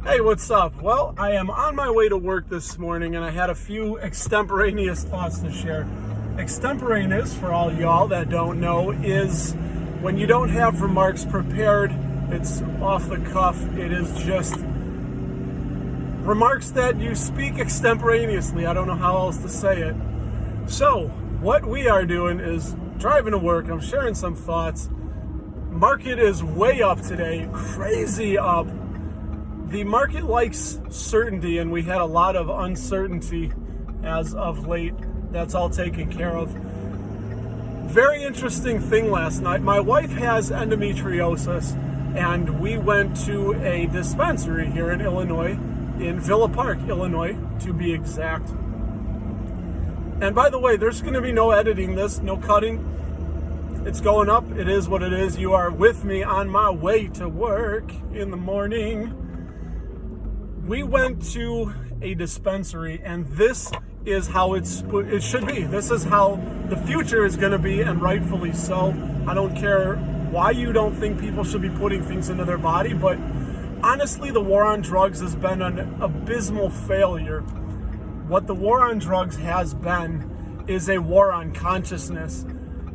Hey, what's up? Well, I am on my way to work this morning and I had a few extemporaneous thoughts to share. Extemporaneous, for all y'all that don't know, is when you don't have remarks prepared, it's off the cuff, it is just remarks that you speak extemporaneously. I don't know how else to say it. So, what we are doing is driving to work, I'm sharing some thoughts. Market is way up today, crazy up. The market likes certainty, and we had a lot of uncertainty as of late. That's all taken care of. Very interesting thing last night. My wife has endometriosis, and we went to a dispensary here in Illinois, in Villa Park, Illinois, to be exact. And by the way, there's going to be no editing this, no cutting. It's going up. It is what it is. You are with me on my way to work in the morning. We went to a dispensary, and this is how it should be. This is how the future is going to be, and rightfully so. I don't care why you don't think people should be putting things into their body, but honestly, the war on drugs has been an abysmal failure. What the war on drugs has been is a war on consciousness.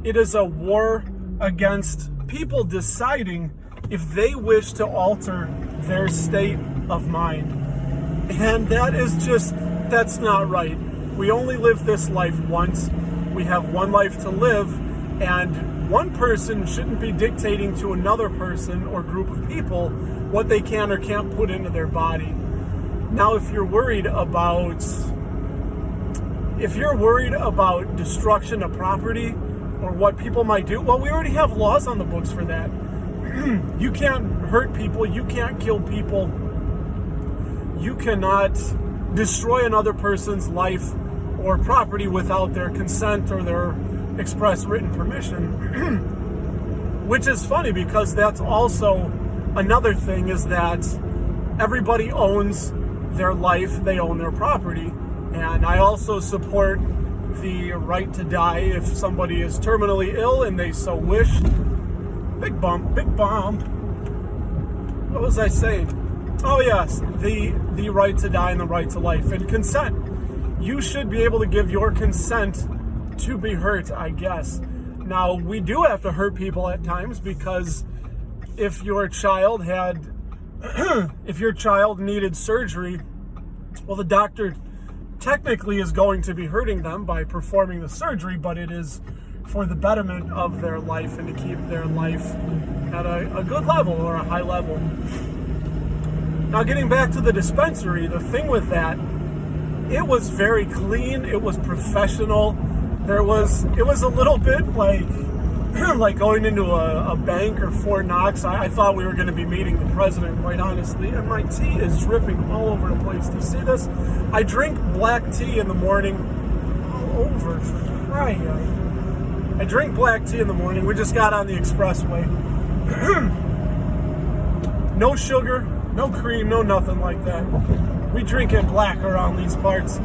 It is a war against people deciding if they wish to alter their state of mind. And that's not right. We only live this life once. We have one life to live, and one person shouldn't be dictating to another person or group of people what they can or can't put into their body. Now, if you're worried about destruction of property or what people might do, well, we already have laws on the books for that. You can't hurt people, you can't kill people. You cannot destroy another person's life or property without their consent or their express written permission. Which is funny, because that's also another thing, is that everybody owns their life, they own their property. And I also support the right to die if somebody is terminally ill and they so wish. Big bump. What was I saying? Oh yes, the right to die and the right to life and consent. You should be able to give your consent to be hurt, I guess. Now, we do have to hurt people at times, because if your child needed surgery, well, the doctor technically is going to be hurting them by performing the surgery, but it is for the betterment of their life and to keep their life at a good level or a high level. Now, getting back to the dispensary, the thing with that, it was very clean, it was professional. It was a little bit like going into a bank or Fort Knox. I thought we were going to be meeting the president, quite honestly, and my tea is dripping all over the place. Do you see this? I drink black tea in the morning all over. I drink black tea in the morning. We just got on the expressway. No sugar, no cream, no nothing like that. We drink it black around these parts.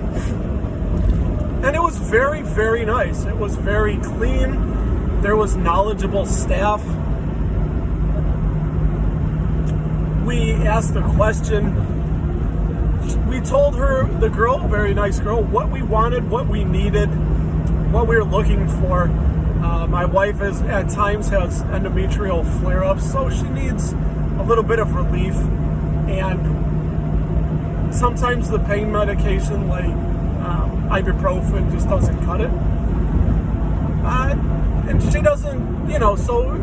And it was very, very nice. It was very clean. There was knowledgeable staff. We asked the question. We told her, the girl, very nice girl, what we wanted, what we needed, what we were looking for. My wife at times has endometrial flare-ups, so she needs a little bit of relief. And sometimes the pain medication, like ibuprofen, just doesn't cut it. And she doesn't, so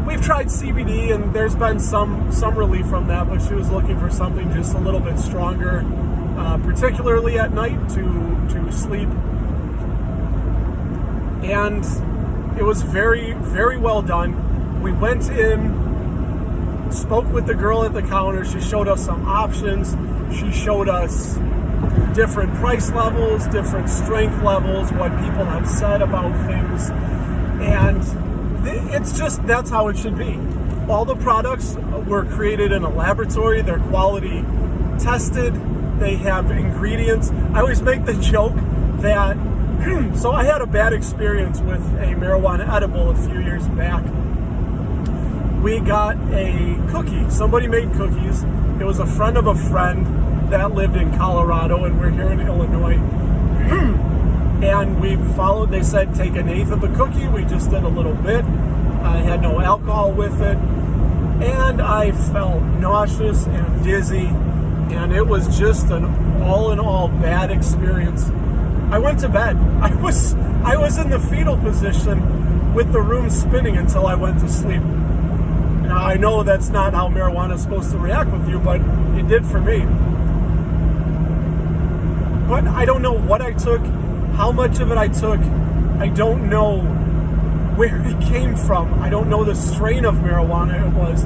we've tried CBD, and there's been some relief from that, but she was looking for something just a little bit stronger, particularly at night to sleep. And it was very, very well done. We went in, spoke with the girl at the counter. She showed us some options. She showed us different price levels, different strength levels, what people have said about things. And that's how it should be. All the products were created in a laboratory. They're quality tested. They have ingredients. I always make the joke that, so I had a bad experience with a marijuana edible a few years back. we got a cookie. Somebody made cookies. It was a friend of a friend that lived in Colorado, and we're here in Illinois. And we followed, they said take an eighth of the cookie. We just did a little bit. I had no alcohol with it. And I felt nauseous and dizzy. And it was just an all in all bad experience. I went to bed. I was in the fetal position with the room spinning until I went to sleep. Now, I know that's not how marijuana is supposed to react with you, but it did for me. But I don't know what I took, how much of it I took. I don't know where it came from. I don't know the strain of marijuana it was.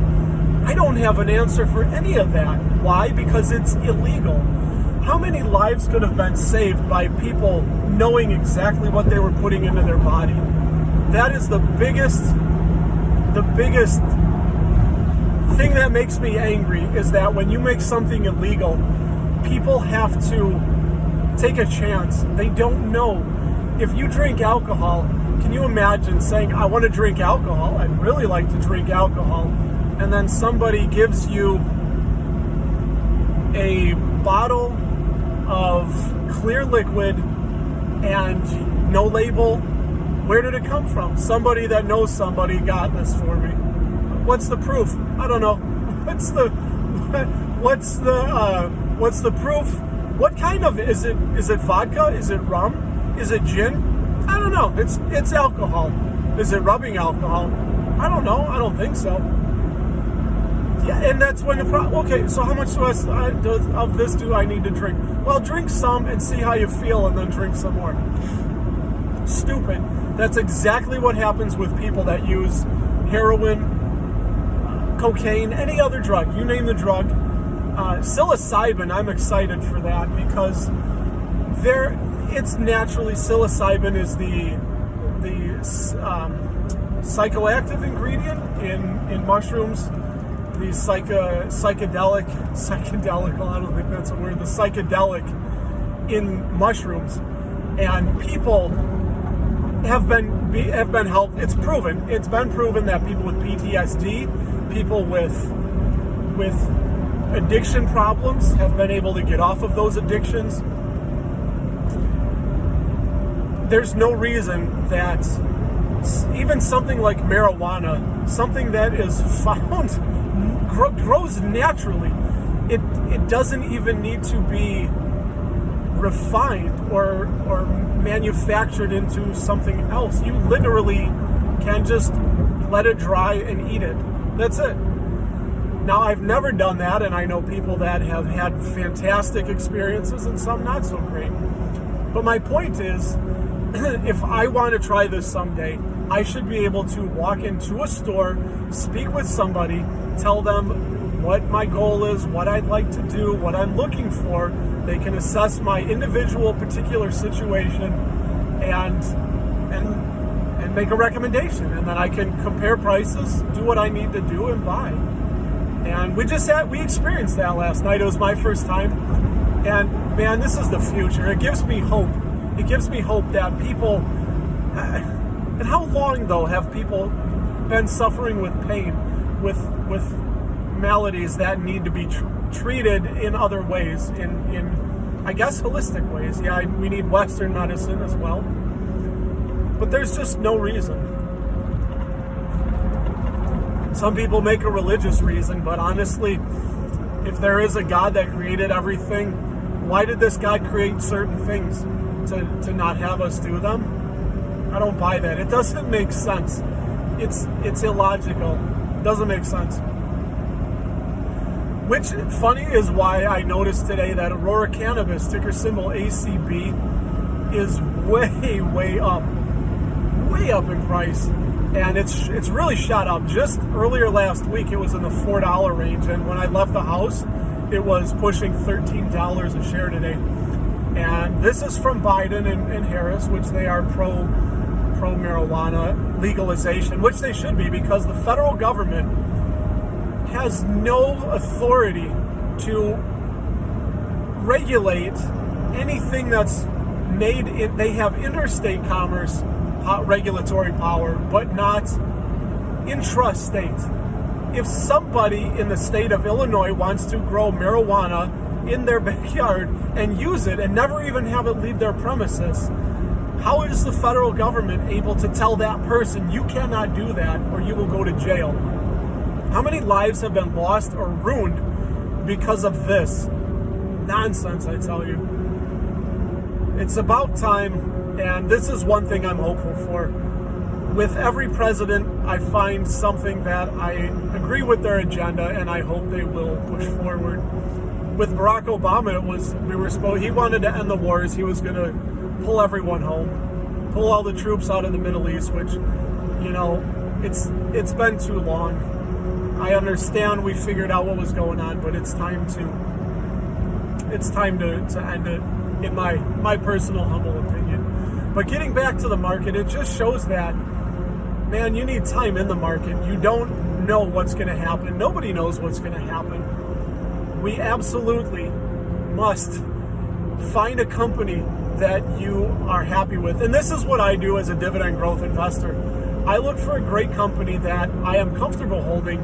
I don't have an answer for any of that. Why? Because it's illegal. How many lives could have been saved by people knowing exactly what they were putting into their body? That is the biggest thing that makes me angry, is that when you make something illegal, people have to take a chance. They don't know. If you drink alcohol, can you imagine saying, I want to drink alcohol, I'd really like to drink alcohol, and then somebody gives you a bottle of clear liquid and no label? Where did it come from? Somebody that knows somebody got this for me. What's the proof? I don't know. What's the proof? What kind of, is it vodka? Is it rum? Is it gin? I don't know. It's alcohol. Is it rubbing alcohol? I don't know. I don't think so. Yeah, and that's when the problem. Okay, so how much of this do I need to drink? Well, drink some and see how you feel, and then drink some more. Stupid. That's exactly what happens with people that use heroin, cocaine, any other drug. You name the drug. Psilocybin, I'm excited for that because it's naturally, psilocybin is the psychoactive ingredient in mushrooms. The psychedelic, I don't think that's a word, the psychedelic in mushrooms. And people have been helped. It's been proven that people with PTSD, people with addiction problems have been able to get off of those addictions. There's no reason that even something like marijuana, something that is found, grows naturally, it doesn't even need to be refined or manufactured into something else. You literally can just let it dry and eat it. That's it. Now, I've never done that, and I know people that have had fantastic experiences and some not so great. But my point is, if I want to try this someday, I should be able to walk into a store, speak with somebody, tell them what my goal is, what I'd like to do, what I'm looking for. They can assess my individual particular situation and make a recommendation. And then I can compare prices, do what I need to do, and buy. And we experienced that last night. It was my first time. And man, this is the future. It gives me hope. It gives me hope that people, and how long though have people been suffering with pain, with maladies that need to be treated in other ways, in I guess holistic ways. Yeah, we need Western medicine as well. But there's just no reason. Some people make a religious reason, but honestly, if there is a God that created everything, why did this God create certain things? To not have us do them? I don't buy that. It doesn't make sense. It's illogical. It doesn't make sense. Which, funny, is why I noticed today that Aurora Cannabis, ticker symbol ACB, is way up in price. And it's really shot up. Just earlier last week, it was in the $4 range, and when I left the house, it was pushing $13 a share today. And this is from Biden and Harris, which they are pro marijuana legalization, which they should be, because the federal government has no authority to regulate anything that's made. They have interstate commerce regulatory power, but not intrastate. if somebody in the state of Illinois wants to grow marijuana in their backyard and use it and never even have it leave their premises, how is the federal government able to tell that person, you cannot do that or you will go to jail? How many lives have been lost or ruined because of this nonsense, I tell you? It's about time, and this is one thing I'm hopeful for. With every president, I find something that I agree with their agenda, and I hope they will push forward. With Barack Obama, he wanted to end the wars. He was going to pull everyone home, pull all the troops out of the Middle East, which, it's been too long. I understand we figured out what was going on, but it's time to end it, in my personal humble opinion. But getting back to the market, it just shows that, man, you need time in the market. You don't know what's going to happen. Nobody knows what's going to happen. We absolutely must find a company that you are happy with. And this is what I do as a dividend growth investor. I look for a great company that I am comfortable holding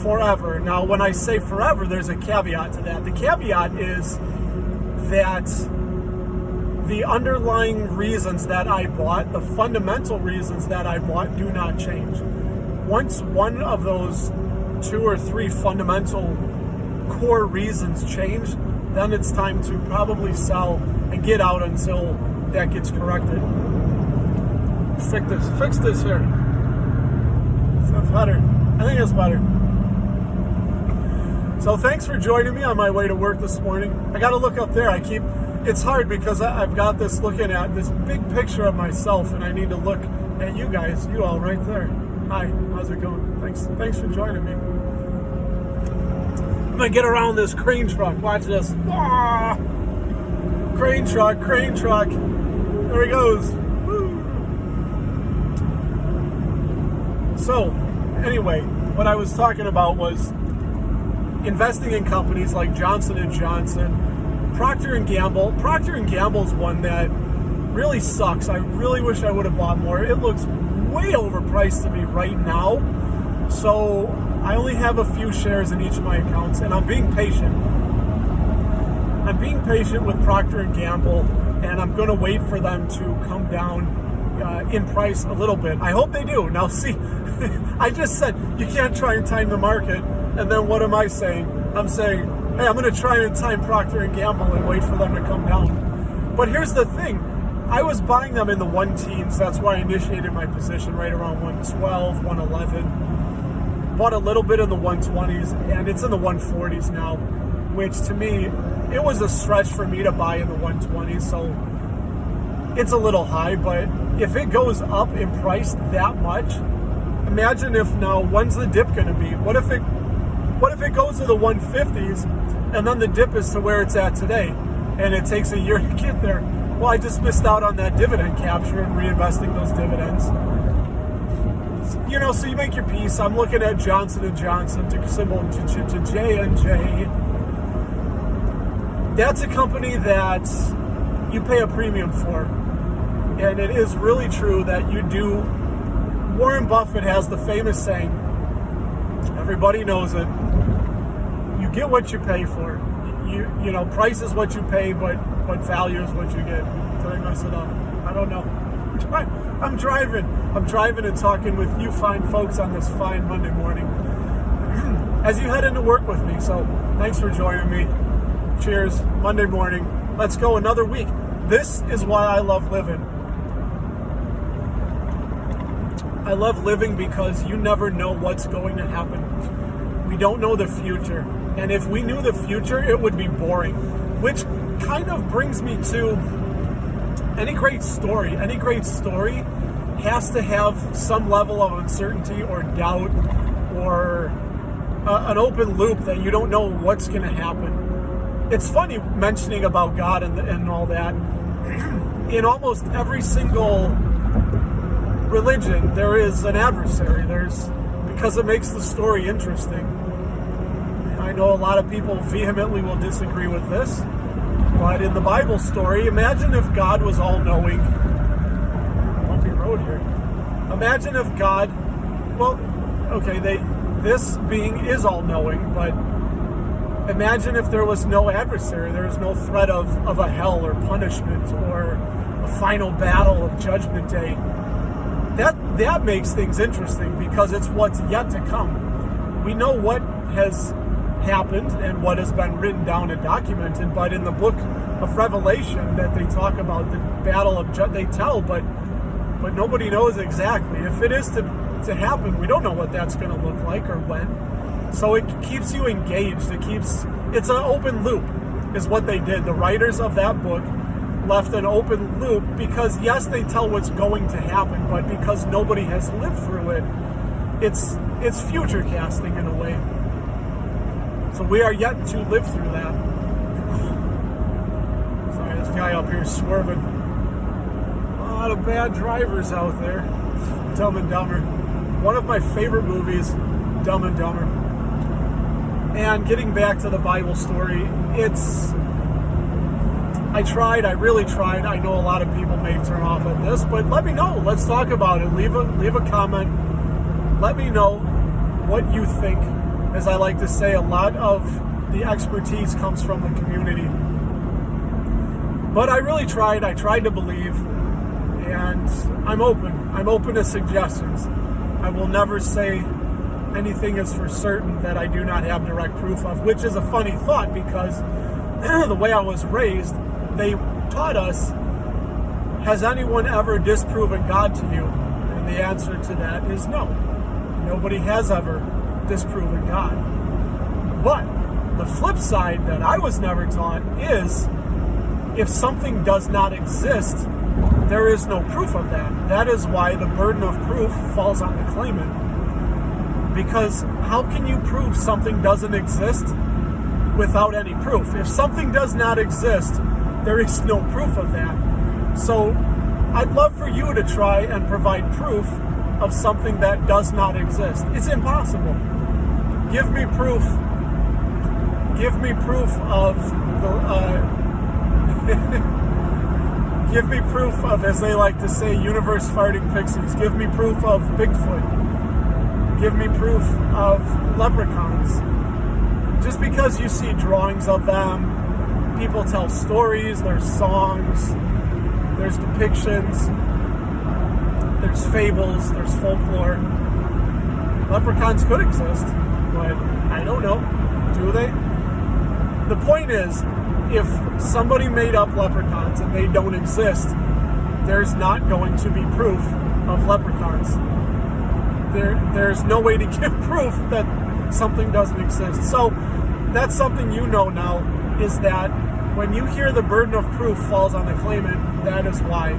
forever. Now, when I say forever, there's a caveat to that. The caveat is that the underlying reasons that I bought, the fundamental reasons that I bought, do not change. Once one of those 2 or 3 fundamental core reasons change, then it's time to probably sell and get out until that gets corrected. Fix this here. Is that better? I think it's better. So thanks for joining me on my way to work this morning. I got to look up there. It's hard because I've got this looking at this big picture of myself, and I need to look at you guys, you all right there. Hi, how's it going? Thanks for joining me. I'm gonna get around this crane truck. Watch this. Ah! Crane truck. There he goes. Woo. So, anyway, what I was talking about was investing in companies like Johnson & Johnson, Procter & Gamble. Procter & Gamble's one that really sucks. I really wish I would have bought more. It looks way overpriced to me right now. So I only have a few shares in each of my accounts, and I'm being patient. I'm being patient with Procter & Gamble, and I'm going to wait for them to come down in price a little bit. I hope they do. Now, see, I just said you can't try and time the market, and then what am I saying? I'm saying, hey, I'm going to try and time Procter & Gamble and wait for them to come down. But here's the thing. I was buying them in the 1-teens. That's why I initiated my position right around 112, 111. Bought a little bit in the 120s, and it's in the 140s now, which to me, it was a stretch for me to buy in the 120s, so it's a little high. But if it goes up in price that much, imagine if now, when's the dip going to be? What if it goes to the 150s, and then the dip is to where it's at today, and it takes a year to get there? Well, I just missed out on that dividend capture and reinvesting those dividends. So you make your piece. I'm looking at Johnson & Johnson, ticker symbol J&J. That's a company that you pay a premium for. And it is really true that you do. Warren Buffett has the famous saying, everybody knows it, you get what you pay for. Price is what you pay, but value is what you get. Did I mess it up? I don't know. I'm driving and talking with you fine folks on this fine Monday morning as you head into work with me. So thanks for joining me. Cheers. Monday morning. Let's go another week. This is why I love living. I love living because you never know what's going to happen. We don't know the future. And if we knew the future, it would be boring. Which kind of brings me to any great story. Any great story has to have some level of uncertainty or doubt or an open loop that you don't know what's going to happen. It's funny mentioning about God and all that. In almost every single religion, there is an adversary. Because it makes the story interesting. I know a lot of people vehemently will disagree with this, but in the Bible story, imagine if God was all-knowing. Bumpy road here. Imagine if God, they this being is all-knowing, but imagine if there was no adversary, there was no threat of a hell or punishment or a final battle of Judgment Day. That makes things interesting because it's what's yet to come. We know what has happened and what has been written down and documented, but in the book of Revelation that they talk about the battle of they tell, but nobody knows exactly. If it is to happen, we don't know what that's going to look like or when. So it keeps you engaged. It's an open loop is what they did. The writers of that book left an open loop because yes, they tell what's going to happen, but because nobody has lived through it, it's future casting in a way. So we are yet to live through that. Sorry, this guy up here is swerving. A lot of bad drivers out there. Dumb and Dumber. One of my favorite movies, Dumb and Dumber. And getting back to the Bible story, I really tried. I know a lot of people may turn off at this, but let me know. Let's talk about it. Leave a comment. Let me know what you think. As I like to say, a lot of the expertise comes from the community. But I really tried. I tried to believe, and I'm open. I'm open to suggestions. I will never say anything is for certain that I do not have direct proof of, which is a funny thought because the way I was raised, they taught us, has anyone ever disproven God to you? And the answer to that is no. Nobody has ever disproven God. But the flip side that I was never taught is if something does not exist, there is no proof of that. That is why the burden of proof falls on the claimant. Because how can you prove something doesn't exist without any proof? If something does not exist, there is no proof of that. So I'd love for you to try and provide proof of something that does not exist. It's impossible. Give me proof. Give me proof of give me proof of, as they like to say, universe farting pixies. Give me proof of Bigfoot. Give me proof of leprechauns. Just because you see drawings of them, people tell stories, there's songs, there's depictions, there's fables, there's folklore. Leprechauns could exist, but I don't know. Do they? The point is, if somebody made up leprechauns and they don't exist, there's not going to be proof of leprechauns. There's no way to give proof that something doesn't exist. So that's something you know now, is that when you hear the burden of proof falls on the claimant, that is why.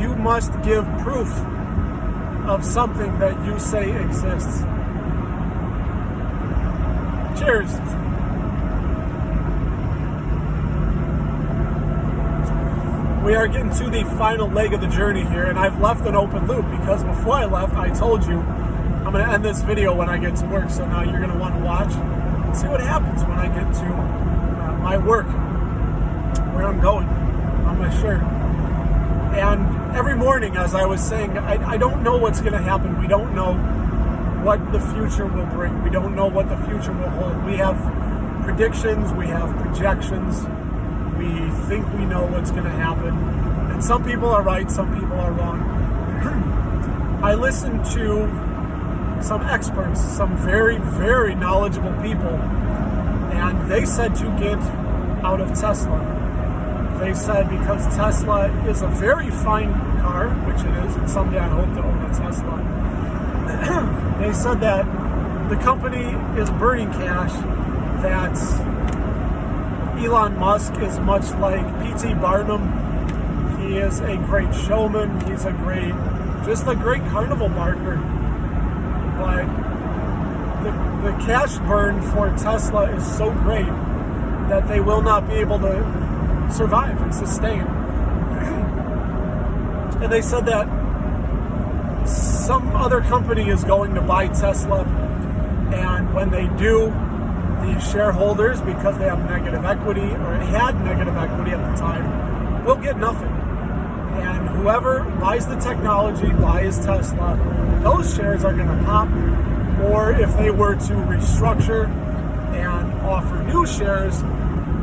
You must give proof of something that you say exists. Cheers. We are getting to the final leg of the journey here, and I've left an open loop because before I left, I told you I'm going to end this video when I get to work, so now you're going to want to watch and see what happens when I get to my work, where I'm going on my shirt. And every morning, as I was saying, I don't know what's going to happen. We don't know what the future will bring. We don't know what the future will hold. We have predictions, we have projections. We think we know what's going to happen. And some people are right, some people are wrong. I listened to some experts, some very, very knowledgeable people, and they said to get out of Tesla. They said because Tesla is a very fine car, which it is, and someday I hope to own a Tesla. They said that the company is burning cash, that Elon Musk is much like P.T. Barnum. He is a great showman. He's just a great carnival barker. But the cash burn for Tesla is so great that they will not be able to survive and sustain. And they said that some other company is going to buy Tesla, and when they do, the shareholders, because they have negative equity, or had negative equity at the time, will get nothing. And whoever buys the technology, buys Tesla, those shares are going to pop, or if they were to restructure and offer new shares,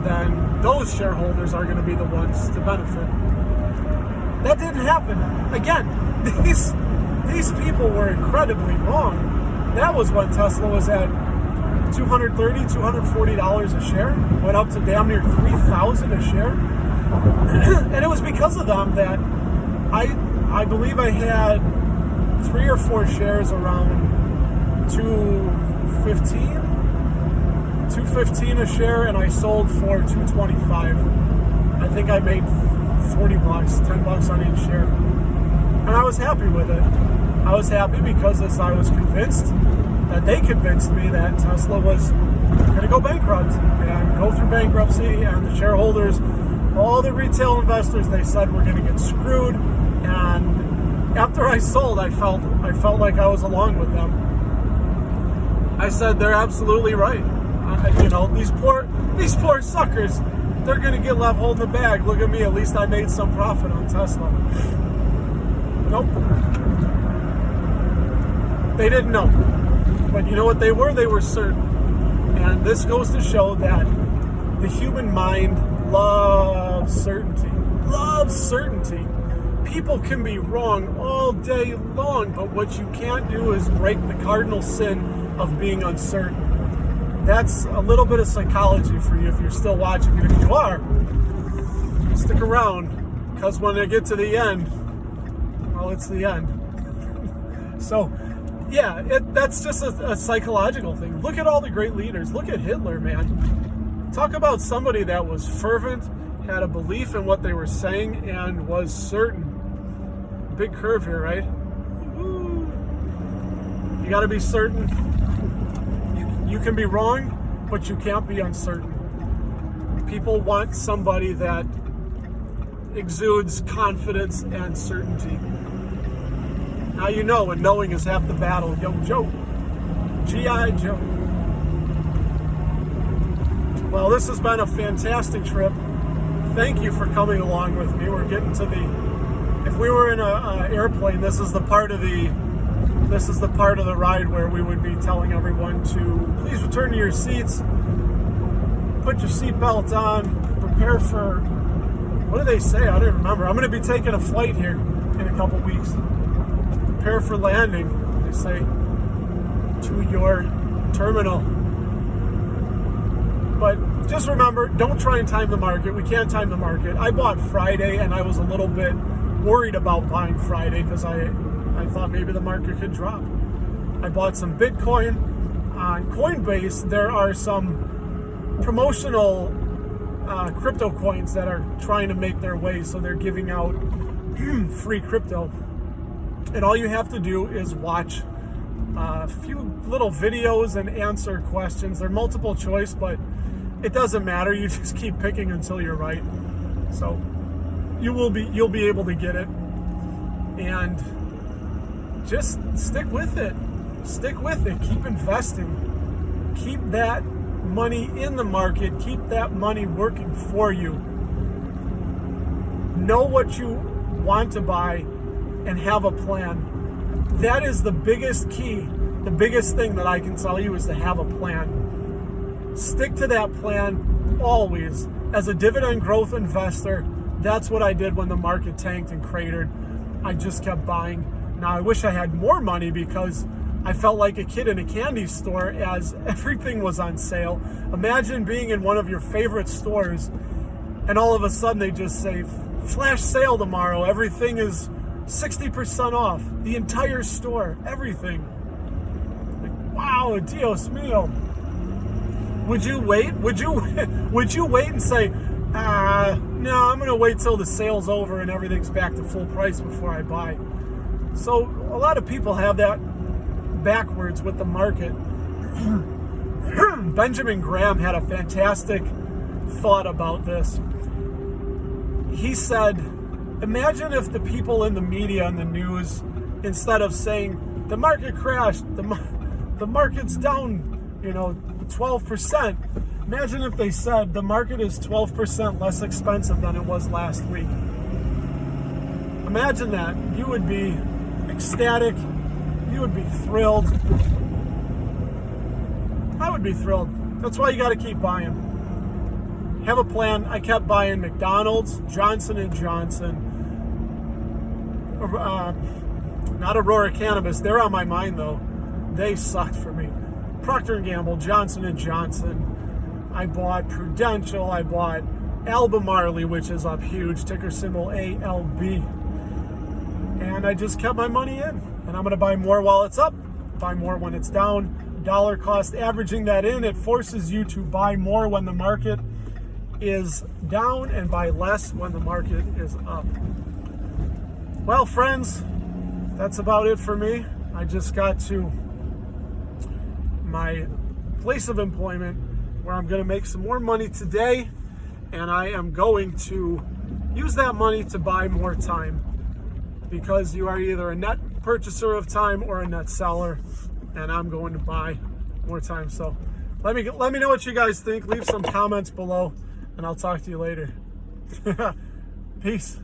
then those shareholders are going to be the ones to benefit. That didn't happen. Again, these people were incredibly wrong. That was when Tesla was at $230, $240 a share, went up to damn near $3,000 a share. And it was because of them that I believe I had 3 or 4 shares around $215 a share, and I sold for $225. I think I made $40, $10 on each share. And I was happy with it. I was happy because as I was convinced that they convinced me that Tesla was going to go bankrupt and go through bankruptcy, and the shareholders, all the retail investors, they said we're going to get screwed. And after I sold, I felt like I was along with them. I said they're absolutely right. These poor suckers, they're going to get left holding the bag. Look at me, at least I made some profit on Tesla. Nope. They didn't know. But you know what they were? They were certain. And this goes to show that the human mind loves certainty. Loves certainty. People can be wrong all day long, but what you can't do is break the cardinal sin of being uncertain. That's a little bit of psychology for you if you're still watching. And if you are, stick around, because when I get to the end, well, it's the end. So, yeah, that's just a psychological thing. Look at all the great leaders. Look at Hitler, man. Talk about somebody that was fervent, had a belief in what they were saying, and was certain. Big curve here, right? You got to be certain. You can be wrong, but you can't be uncertain. People want somebody that exudes confidence and certainty. Now you know, and knowing is half the battle. Yo, Joe. G.I. Joe. Well, this has been a fantastic trip. Thank you for coming along with me. We're getting to if we were in an airplane, this is the part of the ride where we would be telling everyone to please return to your seats, put your seatbelt on, prepare for, what do they say? I don't remember. I'm going to be taking a flight here in a couple weeks. Prepare for landing, they say, to your terminal. But just remember, don't try and time the market. We can't time the market. I bought Friday, and I was a little bit worried about buying Friday because I thought maybe the market could drop. I bought some Bitcoin. On Coinbase, there are some promotional crypto coins that are trying to make their way, so they're giving out free crypto. And all you have to do is watch a few little videos and answer questions. They're multiple choice, but it doesn't matter. You just keep picking until you're right. So you'll be able to get it. And just stick with it. Stick with it. Keep investing. Keep that money in the market. Keep that money working for you. Know what you want to buy and have a plan. That is the biggest key. The biggest thing that I can tell you is to have a plan. Stick to that plan always. As a dividend growth investor, that's what I did when the market tanked and cratered. I just kept buying. Now, I wish I had more money because I felt like a kid in a candy store as everything was on sale. Imagine being in one of your favorite stores and all of a sudden they just say, flash sale tomorrow. Everything is 60% off. The entire store. Everything. Like, wow, Dios mío. Would you wait? Would you wait and say, no, I'm going to wait till the sale's over and everything's back to full price before I buy? So a lot of people have that backwards with the market. Benjamin Graham had a fantastic thought about this. He said, imagine if the people in the media and the news, instead of saying the market crashed, the market's down, 12%. Imagine if they said the market is 12% less expensive than it was last week. Imagine that. You would be ecstatic. You would be thrilled. would be thrilled. That's why you got to keep buying. Have a plan. I kept buying McDonald's, Johnson & Johnson, not Aurora Cannabis. They're on my mind, though. They sucked for me. Procter & Gamble, Johnson & Johnson. I bought Prudential. I bought Albemarle, which is up huge, ticker symbol ALB. And I just kept my money in. And I'm going to buy more while it's up, buy more when it's down. Dollar cost averaging that in, it forces you to buy more when the market is down and buy less when the market is up. Well, friends, that's about it for me. I just got to my place of employment where I'm going to make some more money today, and I am going to use that money to buy more time, because you are either a net purchaser of time or a net seller, and I'm going to buy more time. So let me know what you guys think. Leave some comments below, and I'll talk to you later. Peace.